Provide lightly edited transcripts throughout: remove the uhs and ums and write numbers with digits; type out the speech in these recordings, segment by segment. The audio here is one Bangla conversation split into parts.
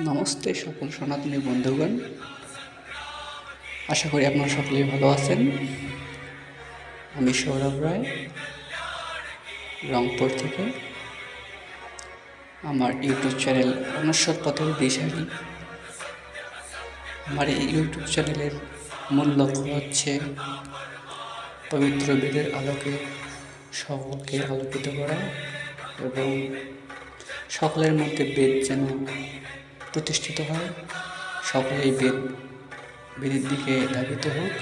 নমস্তে সকল সনাতনী বন্ধুগণ, আশা করি আপনারা সকলেই ভালো আছেন। আমি সৌরভ রায়, রংপুর থেকে। আমার ইউটিউব চ্যানেল অনশ্বর পথের দিশারি। আমার এই ইউটিউব চ্যানেলের মূল লক্ষ্য হচ্ছে পবিত্র বেদের আলোকে সকলকে আলোকিত করা এবং সকলের মধ্যে বেদ যেন প্রতিষ্ঠিত হয়, সকলেই বেদের দিকে ধাবিত হোক,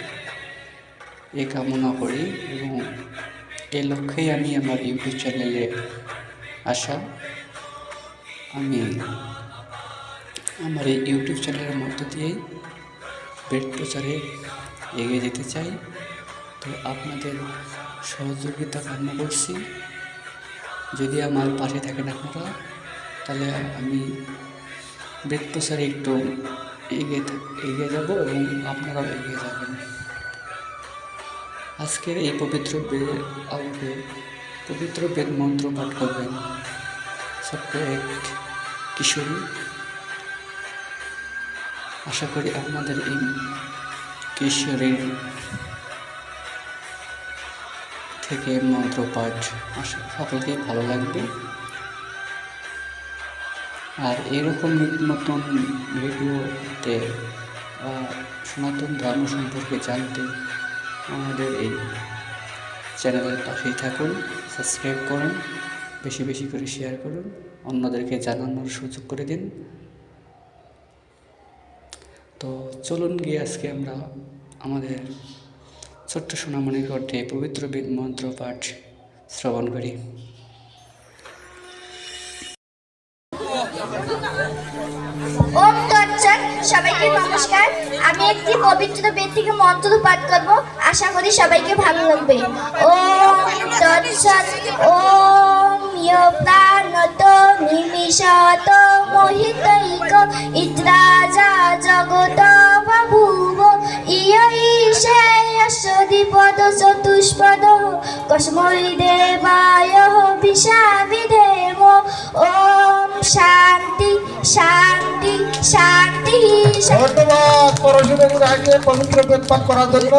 এ কামনা করি এবং এই লক্ষ্যেই আমি আমার ইউটিউব চ্যানেলে আসা। আমি আমার এই ইউটিউব চ্যানেলের মধ্য দিয়েই বেদ প্রচারে এগিয়ে যেতে চাই। তো আপনাদের সহযোগিতা কামনা করছি। যদি আমার পাশে থাকেন আপনারা, তাহলে আমি বেদ প্রচারে একটু এগিয়ে যাব এবং আপনারাও এগিয়ে যাবেন। আজকের এই পবিত্র বেদের আলোকে পবিত্র বেদ মন্ত্র পাঠ করবেন ছোট্ট এক কিশোরী। আশা করি আপনাদের এই কিশোরীর থেকে মন্ত্র পাঠ সকলকেই ভালো লাগবে। আর এরকম নিত্য নতুন ভিডিওতে সনাতন ধর্ম সম্পর্কে জানতে আমাদের এই চ্যানেলের পাশেই থাকুন, সাবস্ক্রাইব করুন, বেশি বেশি করে শেয়ার করুন, অন্যদেরকে জানানোর সুযোগ করে দিন। তো চলুন গিয়ে আজকে আমরা আমাদের ছোট্ট সোনামণির কণ্ঠে পবিত্র বেদ মন্ত্র পাঠ শ্রবণ করি। ওম তৎসৎ। সবাইকে নমস্কার। আমি একটি পবিত্র বেদ থেকে মন্ত্র পাঠ করব, আশা করি সবাইকে ভালো লাগবে। ওম তৎসৎ। ওম প্রাণত নিমিষত মোহিতৈক ইত্রাজা জগত বভূব ঈশাদ্বিপদ চতুষ্পদ কস্মৈ দেবায় বিশাবিধেম। ওম শান্তি শান্তি শান্তি। ধন্যবাদ পরশুদের আগে পবিত্র বেদ পাঠ করার জন্য।